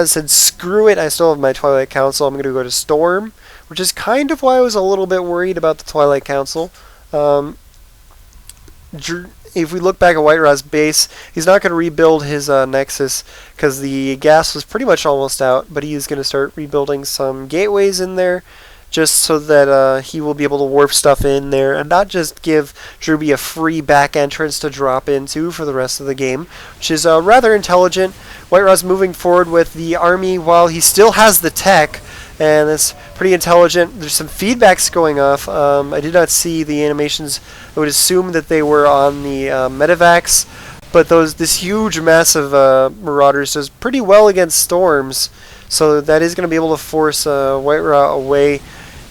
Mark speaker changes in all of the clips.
Speaker 1: said, screw it, I still have my Twilight Council, I'm going to go to Storm, which is kind of why I was a little bit worried about the Twilight Council. If we look back at White Ra's base, he's not going to rebuild his Nexus because the gas was pretty much almost out, but he is going to start rebuilding some gateways in there just so that he will be able to warp stuff in there and not just give Drewbie a free back entrance to drop into for the rest of the game, which is rather intelligent. White Ra's moving forward with the army while he still has the tech, and it's pretty intelligent. There's some feedbacks going off. I did not see the animations. I would assume that they were on the medevacs, but this huge, massive Marauders does pretty well against storms, so that is going to be able to force White Ra away.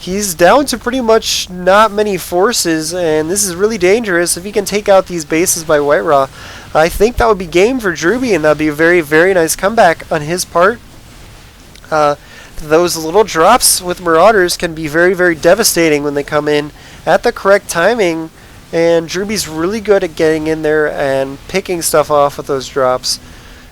Speaker 1: He's down to pretty much not many forces, and this is really dangerous. If he can take out these bases by White Ra, I think that would be game for Drewbie, and that would be a very, very nice comeback on his part. Those little drops with Marauders can be very, very devastating when they come in at the correct timing, and Drewbie's really good at getting in there and picking stuff off with those drops.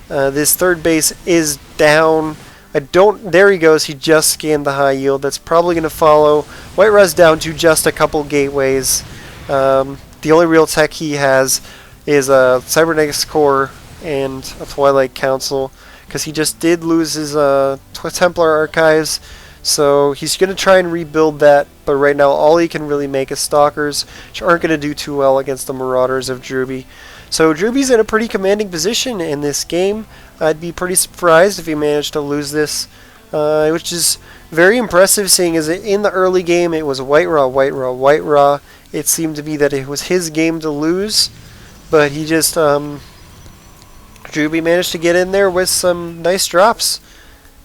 Speaker 1: This third base is down. There he goes, he just scanned the high yield. That's probably going to follow. White Ra's down to just a couple gateways. The only real tech he has is a Cybernetics Core and a Twilight Council, because he just did lose his Templar Archives, so he's going to try and rebuild that, but right now all he can really make is Stalkers, which aren't going to do too well against the Marauders of Drewbie. So Drewbie's in a pretty commanding position in this game. I'd be pretty surprised if he managed to lose this, which is very impressive, seeing as in the early game it was White Ra, White Ra, White Ra. It seemed to be that it was his game to lose, but he just... Drewbie managed to get in there with some nice drops,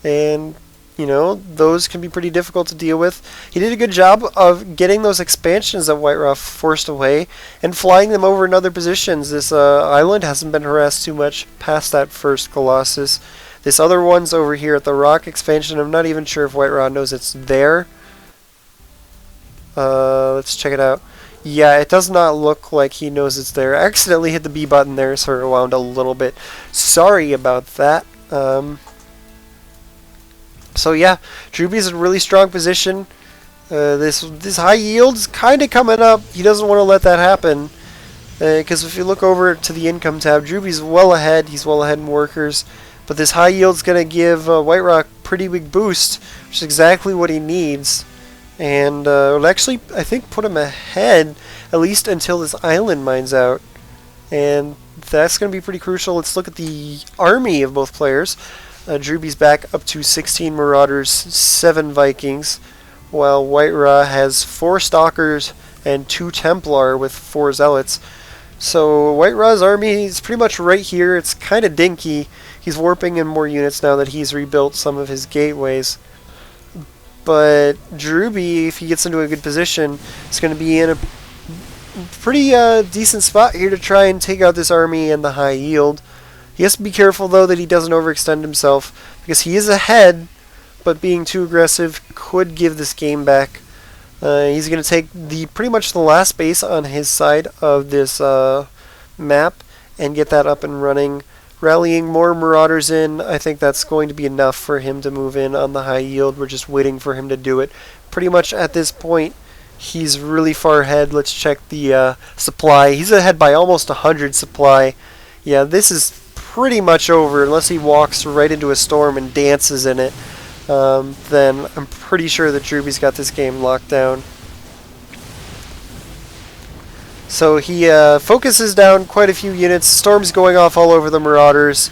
Speaker 1: and you know, those can be pretty difficult to deal with. He did a good job of getting those expansions that White Ra forced away and flying them over in other positions. This island hasn't been harassed too much past that first Colossus. This other one's over here at the rock expansion. I'm not even sure if White Ra knows it's there. Let's check it out. Yeah, it does not look like he knows it's there. I accidentally hit the B button there, so it wound a little bit. Sorry about that. So yeah, Drewbie's in a really strong position. This high yield's kind of coming up. He doesn't want to let that happen, because if you look over to the income tab, Drewbie's well ahead. He's well ahead in workers, but this high yield's going to give White Ra a pretty big boost, which is exactly what he needs. And it'll actually, I think, put him ahead, at least until this island mines out. And that's going to be pretty crucial. Let's look at the army of both players. Drewbie's back up to 16 Marauders, 7 Vikings, while White Ra has 4 Stalkers and 2 Templar with 4 Zealots. So White Ra's army is pretty much right here. It's kind of dinky. He's warping in more units now that he's rebuilt some of his gateways. But Drewbie, if he gets into a good position, is going to be in a pretty decent spot here to try and take out this army and the high yield. He has to be careful, though, that he doesn't overextend himself, because he is ahead, but being too aggressive could give this game back. He's going to take pretty much the last base on his side of this map and get that up and running. Rallying more Marauders in, I think that's going to be enough for him to move in on the high yield. We're just waiting for him to do it. Pretty much at this point, he's really far ahead. Let's check the supply. He's ahead by almost 100 supply. Yeah, this is pretty much over, unless he walks right into a storm and dances in it. Then I'm pretty sure that Drewbie's got this game locked down. So he focuses down quite a few units. Storms going off all over the Marauders.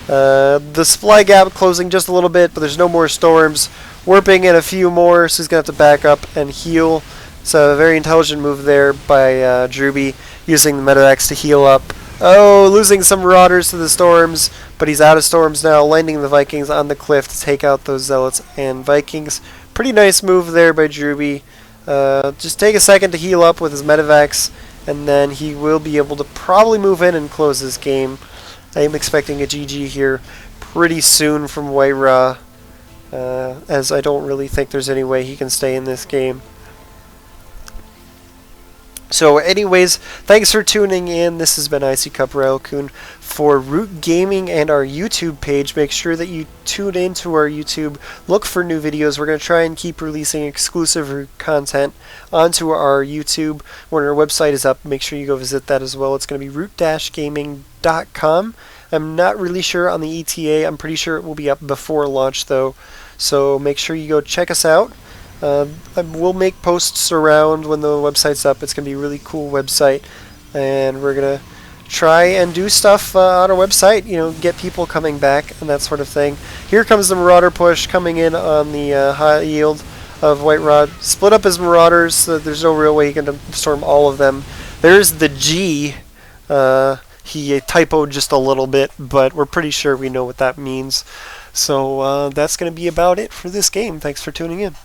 Speaker 1: The supply gap closing just a little bit, but there's no more storms. Warping in a few more, so he's going to have to back up and heal. So a very intelligent move there by Drewbie, using the Medevacs to heal up. Oh, losing some Marauders to the storms, but he's out of storms now, landing the Vikings on the cliff to take out those Zealots and Vikings. Pretty nice move there by Drewbie. Just take a second to heal up with his Medevacs, and then he will be able to probably move in and close this game. I am expecting a GG here pretty soon from White Ra, as I don't really think there's any way he can stay in this game. So anyways, thanks for tuning in. This has been Icy Cup Railcoon for Root Gaming and our YouTube page. Make sure that you tune into our YouTube. Look for new videos. We're going to try and keep releasing exclusive Root content onto our YouTube. When our website is up, make sure you go visit that as well. It's going to be root-gaming.com. I'm not really sure on the ETA. I'm pretty sure it will be up before launch though. So make sure you go check us out. We'll make posts around when the website's up. It's going to be a really cool website, and we're going to try and do stuff on our website, you know, get people coming back and that sort of thing. Here comes the Marauder push coming in on the high yield of White Rod. Split up his Marauders, so there's no real way you can storm all of them. There's the G. He typoed just a little bit, but we're pretty sure we know what that means. So that's going to be about it for this game. Thanks for tuning in.